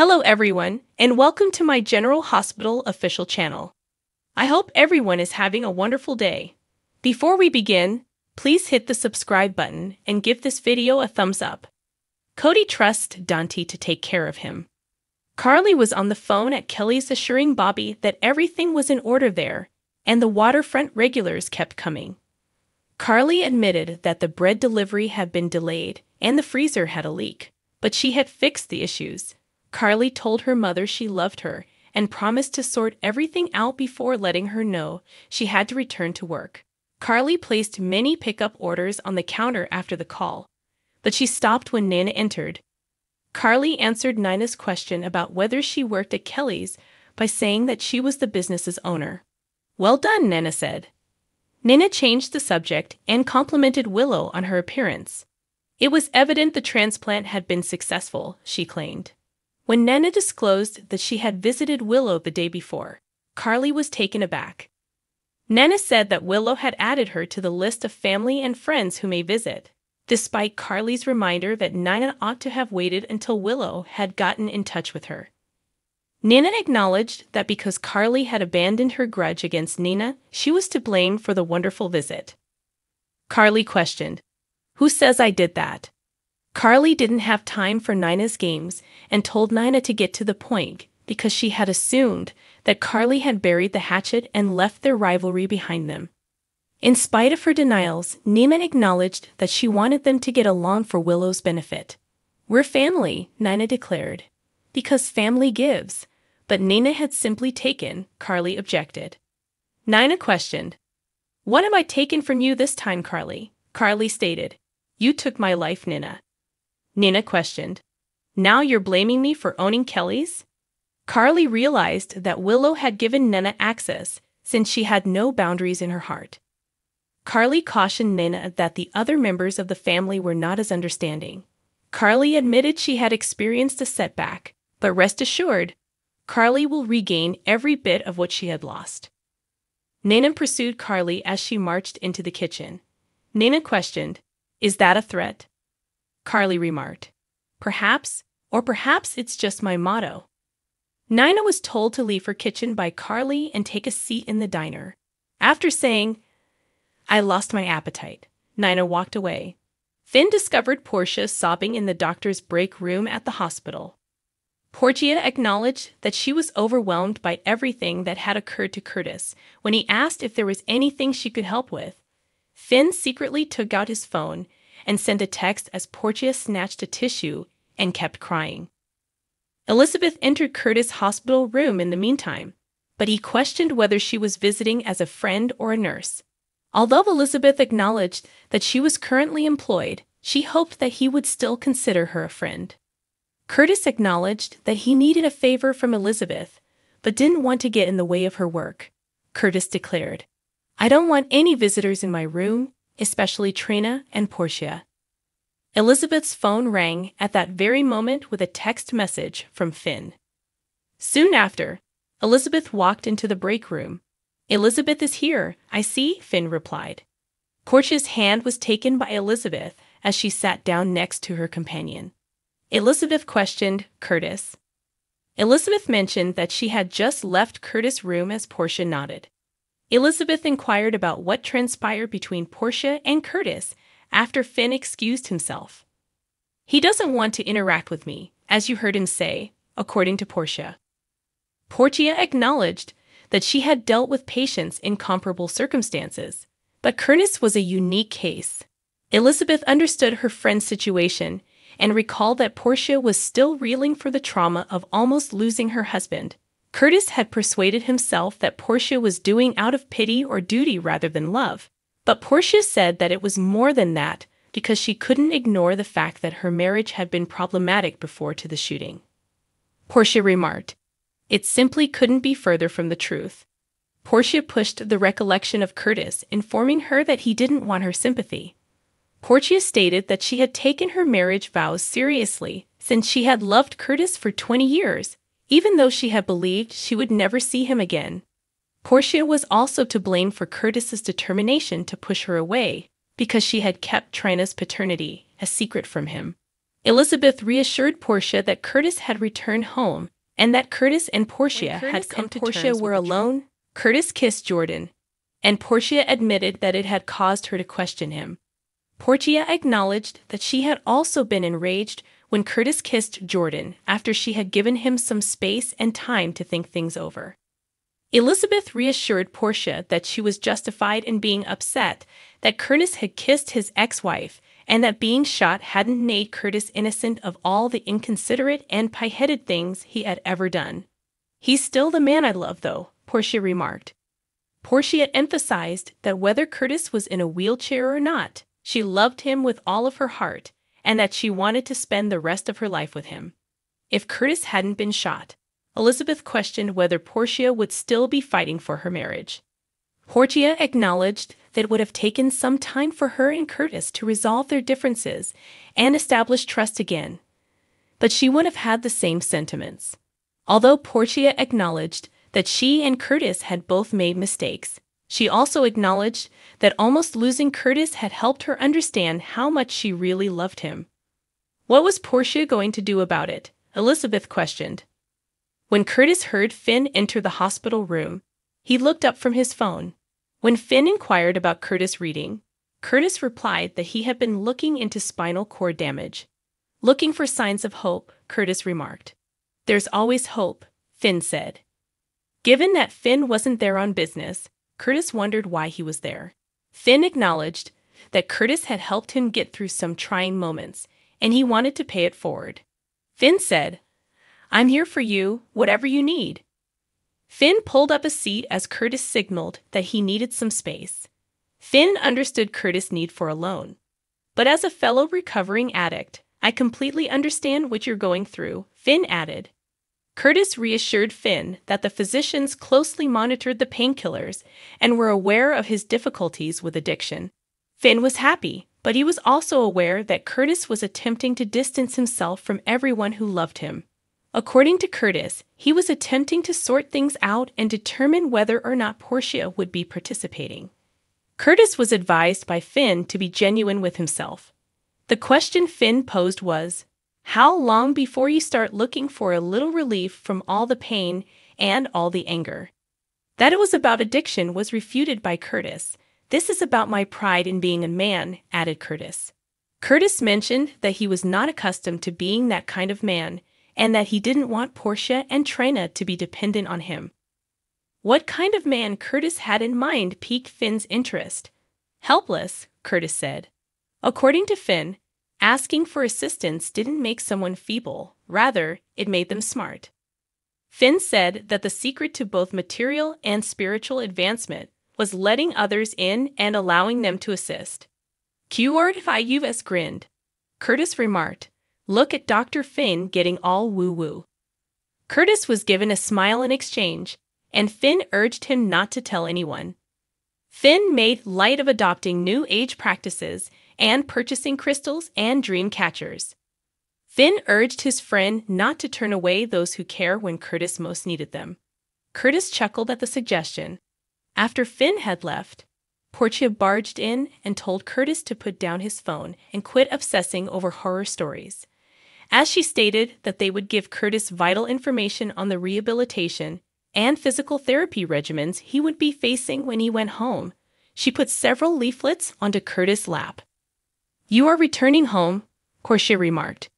Hello everyone, and welcome to my General Hospital official channel. I hope everyone is having a wonderful day. Before we begin, please hit the subscribe button and give this video a thumbs up. Cody trusts Dante to take care of him. Carly was on the phone at Kelly's assuring Bobby that everything was in order there, and the waterfront regulars kept coming. Carly admitted that the bread delivery had been delayed and the freezer had a leak, but she had fixed the issues. Carly told her mother she loved her and promised to sort everything out before letting her know she had to return to work. Carly placed many pickup orders on the counter after the call, but she stopped when Nana entered. Carly answered Nina's question about whether she worked at Kelly's by saying that she was the business's owner. "Well done," Nana said. Nina changed the subject and complimented Willow on her appearance. It was evident the transplant had been successful, she claimed. When Nana disclosed that she had visited Willow the day before, Carly was taken aback. Nana said that Willow had added her to the list of family and friends who may visit, despite Carly's reminder that Nina ought to have waited until Willow had gotten in touch with her. Nina acknowledged that because Carly had abandoned her grudge against Nina, she was to blame for the wonderful visit. Carly questioned, "Who says I did that?" Carly didn't have time for Nina's games and told Nina to get to the point because she had assumed that Carly had buried the hatchet and left their rivalry behind them. In spite of her denials, Nina acknowledged that she wanted them to get along for Willow's benefit. "We're family," Nina declared. "Because family gives." But Nina had simply taken, Carly objected. Nina questioned, "What am I taking from you this time, Carly?" Carly stated, "You took my life, Nina." Nina questioned, "Now you're blaming me for owning Kelly's?" Carly realized that Willow had given Nina access since she had no boundaries in her heart. Carly cautioned Nina that the other members of the family were not as understanding. Carly admitted she had experienced a setback, but rest assured, Carly will regain every bit of what she had lost. Nina pursued Carly as she marched into the kitchen. Nina questioned, "Is that a threat?" Carly remarked, "Perhaps, or perhaps it's just my motto." Nina was told to leave her kitchen by Carly and take a seat in the diner. After saying, "I lost my appetite," Nina walked away. Finn discovered Portia sobbing in the doctor's break room at the hospital. Portia acknowledged that she was overwhelmed by everything that had occurred to Curtis when he asked if there was anything she could help with. Finn secretly took out his phone and sent a text as Portia snatched a tissue and kept crying. Elizabeth entered Curtis' hospital room in the meantime, but he questioned whether she was visiting as a friend or a nurse. Although Elizabeth acknowledged that she was currently employed, she hoped that he would still consider her a friend. Curtis acknowledged that he needed a favor from Elizabeth, but didn't want to get in the way of her work. Curtis declared, "I don't want any visitors in my room, especially Trina and Portia." Elizabeth's phone rang at that very moment with a text message from Finn. Soon after, Elizabeth walked into the break room. "Elizabeth is here, I see," Finn replied. Portia's hand was taken by Elizabeth as she sat down next to her companion. Elizabeth questioned Curtis. Elizabeth mentioned that she had just left Curtis' room as Portia nodded. Elizabeth inquired about what transpired between Portia and Curtis after Finn excused himself. "He doesn't want to interact with me, as you heard him say," according to Portia. Portia acknowledged that she had dealt with patients in comparable circumstances, but Curtis was a unique case. Elizabeth understood her friend's situation and recalled that Portia was still reeling for the trauma of almost losing her husband. Curtis had persuaded himself that Portia was doing out of pity or duty rather than love, but Portia said that it was more than that because she couldn't ignore the fact that her marriage had been problematic before to the shooting. Portia remarked, "It simply couldn't be further from the truth." Portia pushed the recollection of Curtis, informing her that he didn't want her sympathy. Portia stated that she had taken her marriage vows seriously since she had loved Curtis for 20 years, even though she had believed she would never see him again. Portia was also to blame for Curtis's determination to push her away because she had kept Trina's paternity a secret from him. Elizabeth reassured Portia that Curtis had returned home and that Curtis and Portia had come to terms were alone. Curtis kissed Jordan, and Portia admitted that it had caused her to question him. Portia acknowledged that she had also been enraged when Curtis kissed Jordan after she had given him some space and time to think things over. Elizabeth reassured Portia that she was justified in being upset that Curtis had kissed his ex-wife and that being shot hadn't made Curtis innocent of all the inconsiderate and pie-headed things he had ever done. "He's still the man I love, though," Portia remarked. Portia emphasized that whether Curtis was in a wheelchair or not, she loved him with all of her heart and that she wanted to spend the rest of her life with him. If Curtis hadn't been shot, Elizabeth questioned whether Portia would still be fighting for her marriage. Portia acknowledged that it would have taken some time for her and Curtis to resolve their differences and establish trust again, but she would have had the same sentiments. Although Portia acknowledged that she and Curtis had both made mistakes, she also acknowledged that almost losing Curtis had helped her understand how much she really loved him. What was Portia going to do about it? Elizabeth questioned. When Curtis heard Finn enter the hospital room, he looked up from his phone. When Finn inquired about Curtis reading, Curtis replied that he had been looking into spinal cord damage. "Looking for signs of hope," Curtis remarked. "There's always hope," Finn said. Given that Finn wasn't there on business, Curtis wondered why he was there. Finn acknowledged that Curtis had helped him get through some trying moments, and he wanted to pay it forward. Finn said, "I'm here for you, whatever you need." Finn pulled up a seat as Curtis signaled that he needed some space. Finn understood Curtis' need for a loan. "But as a fellow recovering addict, I completely understand what you're going through," Finn added. Curtis reassured Finn that the physicians closely monitored the painkillers and were aware of his difficulties with addiction. Finn was happy, but he was also aware that Curtis was attempting to distance himself from everyone who loved him. According to Curtis, he was attempting to sort things out and determine whether or not Portia would be participating. Curtis was advised by Finn to be genuine with himself. The question Finn posed was, "How long before you start looking for a little relief from all the pain and all the anger?" That it was about addiction was refuted by Curtis. "This is about my pride in being a man," added Curtis. Curtis mentioned that he was not accustomed to being that kind of man, and that he didn't want Portia and Trina to be dependent on him. What kind of man Curtis had in mind piqued Finn's interest. "Helpless," Curtis said. According to Finn, asking for assistance didn't make someone feeble, rather, it made them smart. Finn said that the secret to both material and spiritual advancement was letting others in and allowing them to assist. QRFIUS grinned. Curtis remarked, "Look at Dr. Finn getting all woo-woo." Curtis was given a smile in exchange, and Finn urged him not to tell anyone. Finn made light of adopting new age practices and purchasing crystals and dream catchers. Finn urged his friend not to turn away those who care when Curtis most needed them. Curtis chuckled at the suggestion. After Finn had left, Portia barged in and told Curtis to put down his phone and quit obsessing over horror stories. As she stated that they would give Curtis vital information on the rehabilitation and physical therapy regimens he would be facing when he went home, she put several leaflets onto Curtis' lap. "You are returning home," Portia remarked.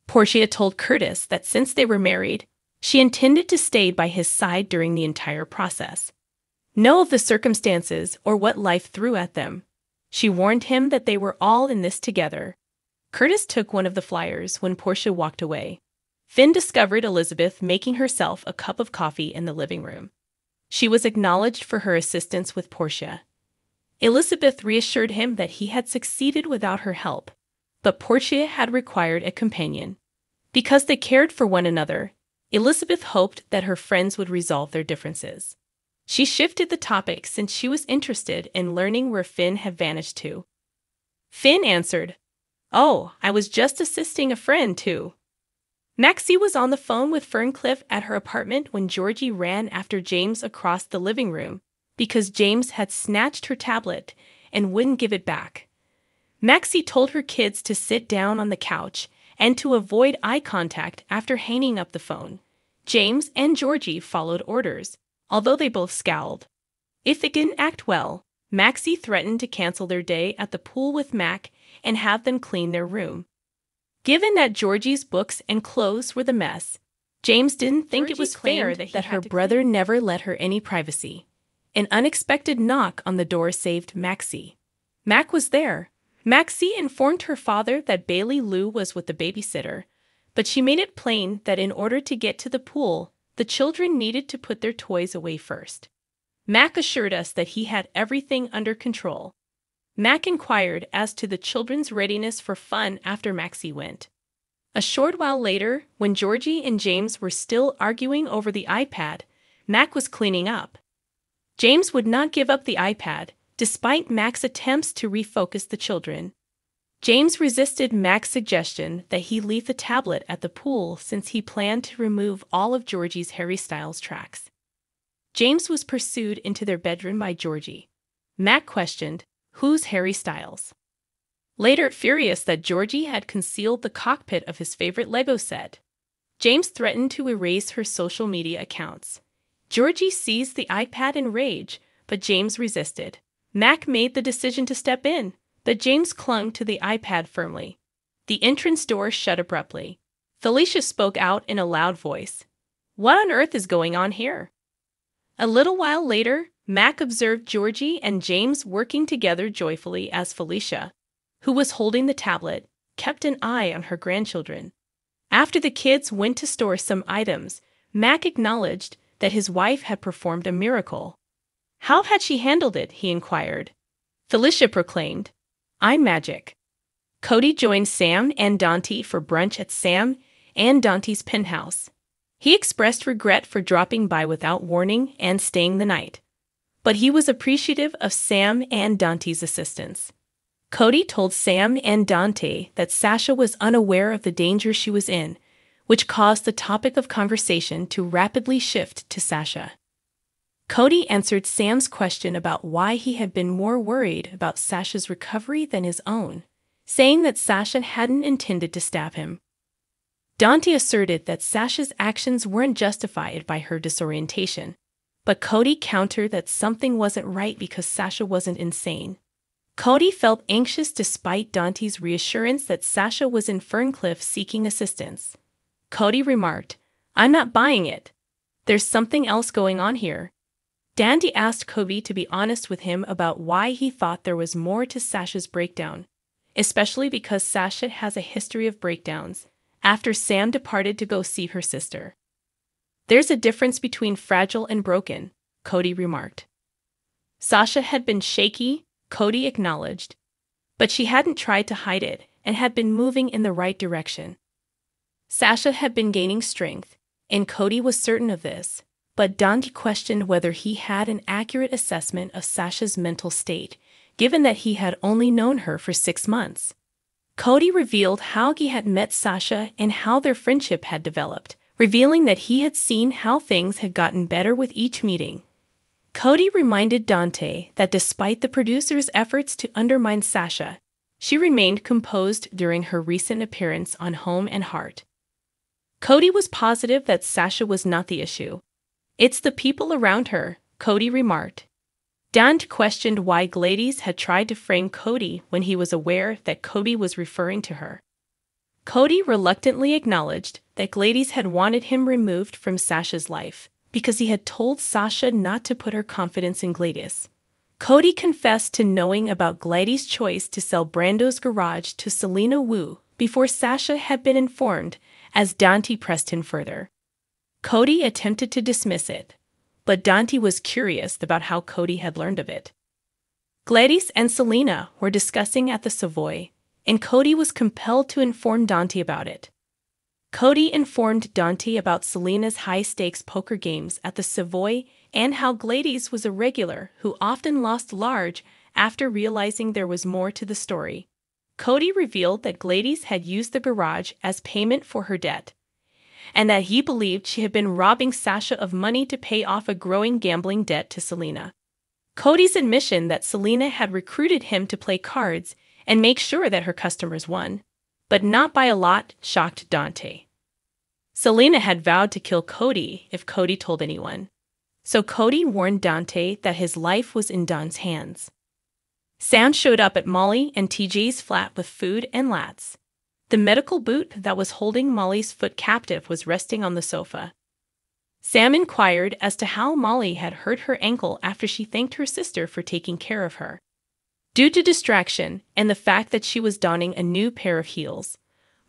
Portia told Curtis that since they were married, she intended to stay by his side during the entire process. Know of the circumstances or what life threw at them. She warned him that they were all in this together. Curtis took one of the flyers when Portia walked away. Finn discovered Elizabeth making herself a cup of coffee in the living room. She was acknowledged for her assistance with Portia. Elizabeth reassured him that he had succeeded without her help, but Portia had required a companion. Because they cared for one another, Elizabeth hoped that her friends would resolve their differences. She shifted the topic since she was interested in learning where Finn had vanished to. Finn answered, "Oh, I was just assisting a friend, too." Maxie was on the phone with Ferncliff at her apartment when Georgie ran after James across the living room because James had snatched her tablet and wouldn't give it back. Maxie told her kids to sit down on the couch and to avoid eye contact after hanging up the phone. James and Georgie followed orders, although they both scowled. If they didn't act well, Maxie threatened to cancel their day at the pool with Mac and have them clean their room. Given that Georgie's books and clothes were the mess, James didn't think it was fair that her brother never let her any privacy. An unexpected knock on the door saved Maxie. Mac was there. Maxie informed her father that Bailey Lou was with the babysitter, but she made it plain that in order to get to the pool, the children needed to put their toys away first. Mac assured us that he had everything under control. Mac inquired as to the children's readiness for fun after Maxie went. A short while later, when Georgie and James were still arguing over the iPad, Mac was cleaning up. James would not give up the iPad, despite Mac's attempts to refocus the children. James resisted Mac's suggestion that he leave the tablet at the pool since he planned to remove all of Georgie's Harry Styles tracks. James was pursued into their bedroom by Georgie. Mac questioned, "Who's Harry Styles?" Later, furious that Georgie had concealed the cockpit of his favorite Lego set, James threatened to erase her social media accounts. Georgie seized the iPad in rage, but James resisted. Mac made the decision to step in, but James clung to the iPad firmly. The entrance door shut abruptly. Felicia spoke out in a loud voice. "What on earth is going on here?" A little while later, Mac observed Georgie and James working together joyfully as Felicia, who was holding the tablet, kept an eye on her grandchildren. After the kids went to store some items, Mac acknowledged that his wife had performed a miracle. "How had she handled it?" he inquired. Felicia proclaimed, "I'm magic." Cody joined Sam and Dante for brunch at Sam and Dante's penthouse. He expressed regret for dropping by without warning and staying the night, but he was appreciative of Sam and Dante's assistance. Cody told Sam and Dante that Sasha was unaware of the danger she was in, which caused the topic of conversation to rapidly shift to Sasha. Cody answered Sam's question about why he had been more worried about Sasha's recovery than his own, saying that Sasha hadn't intended to stab him. Dante asserted that Sasha's actions weren't justified by her disorientation, but Cody countered that something wasn't right because Sasha wasn't insane. Cody felt anxious despite Dante's reassurance that Sasha was in Ferncliff seeking assistance. Cody remarked, "I'm not buying it. There's something else going on here." Dante asked Cody to be honest with him about why he thought there was more to Sasha's breakdown, especially because Sasha has a history of breakdowns after Sam departed to go see her sister. "There's a difference between fragile and broken," Cody remarked. Sasha had been shaky, Cody acknowledged, but she hadn't tried to hide it and had been moving in the right direction. Sasha had been gaining strength, and Cody was certain of this, but Dante questioned whether he had an accurate assessment of Sasha's mental state, given that he had only known her for 6 months. Cody revealed how he had met Sasha and how their friendship had developed, revealing that he had seen how things had gotten better with each meeting. Cody reminded Dante that despite the producer's efforts to undermine Sasha, she remained composed during her recent appearance on Home and Heart. Cody was positive that Sasha was not the issue. "It's the people around her," Cody remarked. Dante questioned why Gladys had tried to frame Cody when he was aware that Cody was referring to her. Cody reluctantly acknowledged that Gladys had wanted him removed from Sasha's life because he had told Sasha not to put her confidence in Gladys. Cody confessed to knowing about Gladys' choice to sell Brando's garage to Selena Wu before Sasha had been informed, as Dante pressed him further. Cody attempted to dismiss it, but Dante was curious about how Cody had learned of it. Gladys and Selena were discussing at the Savoy, and Cody was compelled to inform Dante about it. Cody informed Dante about Selena's high-stakes poker games at the Savoy and how Gladys was a regular who often lost large after realizing there was more to the story. Cody revealed that Gladys had used the garage as payment for her debt, and that he believed she had been robbing Sasha of money to pay off a growing gambling debt to Selena. Cody's admission that Selena had recruited him to play cards and make sure that her customers won but not by a lot, shocked Dante. Selena had vowed to kill Cody if Cody told anyone. So Cody warned Dante that his life was in Don's hands. Sam showed up at Molly and TJ's flat with food and lats. The medical boot that was holding Molly's foot captive was resting on the sofa. Sam inquired as to how Molly had hurt her ankle after she thanked her sister for taking care of her. Due to distraction and the fact that she was donning a new pair of heels,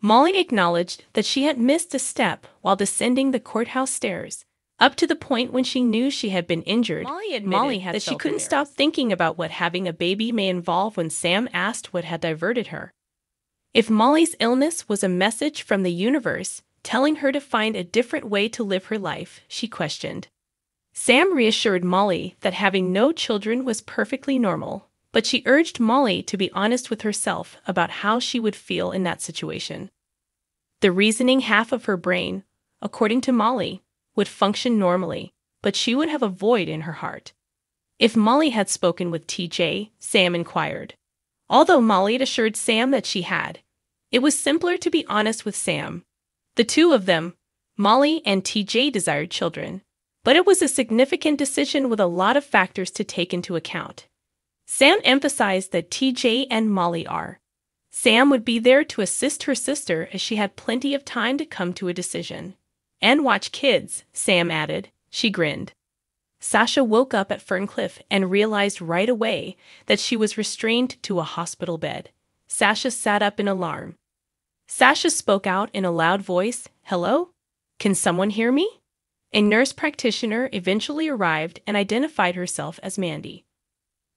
Molly acknowledged that she had missed a step while descending the courthouse stairs, up to the point when she knew she had been injured. Molly had that she couldn't stop thinking about what having a baby may involve when Sam asked what had diverted her. If Molly's illness was a message from the universe telling her to find a different way to live her life, she questioned. Sam reassured Molly that having no children was perfectly normal, but she urged Molly to be honest with herself about how she would feel in that situation. The reasoning half of her brain, according to Molly, would function normally, but she would have a void in her heart. If Molly had spoken with TJ, Sam inquired. Although Molly had assured Sam that she had, it was simpler to be honest with Sam. The two of them, Molly and TJ, desired children, but it was a significant decision with a lot of factors to take into account. Sam emphasized that TJ and Molly are. Sam would be there to assist her sister as she had plenty of time to come to a decision. And watch kids, Sam added. She grinned. Sasha woke up at Ferncliff and realized right away that she was restrained to a hospital bed. Sasha sat up in alarm. Sasha spoke out in a loud voice, "Hello? Can someone hear me?" A nurse practitioner eventually arrived and identified herself as Mandy.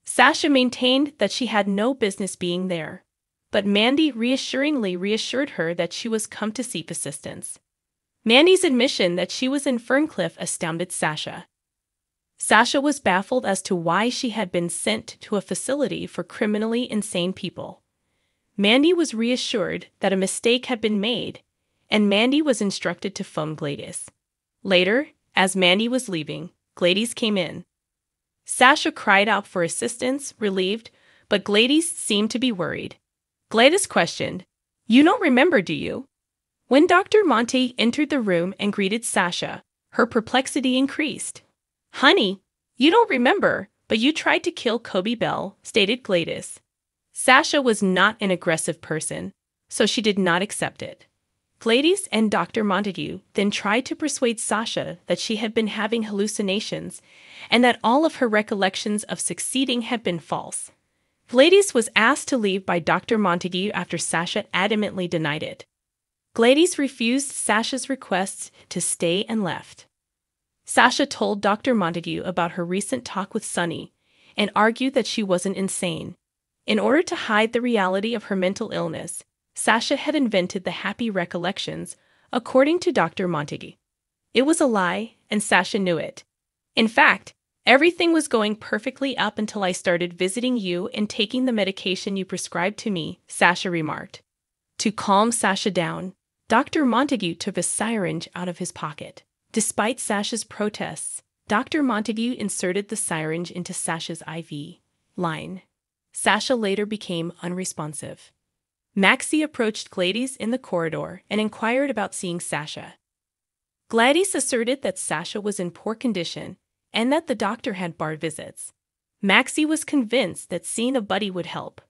Sasha maintained that she had no business being there, but Mandy reassuringly reassured her that she was come to seek assistance. Mandy's admission that she was in Ferncliff astounded Sasha. Sasha was baffled as to why she had been sent to a facility for criminally insane people. Mandy was reassured that a mistake had been made, and Mandy was instructed to phone Gladys. Later, as Mandy was leaving, Gladys came in. Sasha cried out for assistance, relieved, but Gladys seemed to be worried. Gladys questioned, "You don't remember, do you?" When Dr. Monte entered the room and greeted Sasha, her perplexity increased. "Honey, you don't remember, but you tried to kill Kobe Bell," stated Gladys. Sasha was not an aggressive person, so she did not accept it. Gladys and Dr. Montague then tried to persuade Sasha that she had been having hallucinations and that all of her recollections of succeeding had been false. Gladys was asked to leave by Dr. Montague after Sasha adamantly denied it. Gladys refused Sasha's requests to stay and left. Sasha told Dr. Montague about her recent talk with Sonny and argued that she wasn't insane. In order to hide the reality of her mental illness, Sasha had invented the happy recollections, according to Dr. Montague. It was a lie, and Sasha knew it. In fact, everything was going perfectly up until I started visiting you and taking the medication you prescribed to me, Sasha remarked. To calm Sasha down, Dr. Montague took a syringe out of his pocket. Despite Sasha's protests, Dr. Montague inserted the syringe into Sasha's IV line. Sasha later became unresponsive. Maxie approached Gladys in the corridor and inquired about seeing Sasha. Gladys asserted that Sasha was in poor condition and that the doctor had barred visits. Maxie was convinced that seeing a buddy would help,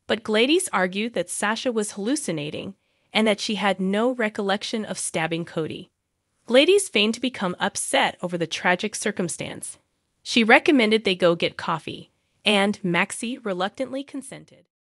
but Gladys argued that Sasha was hallucinating and that she had no recollection of stabbing Cody. Gladys feigned to become upset over the tragic circumstance. She recommended they go get coffee, and Maxie reluctantly consented.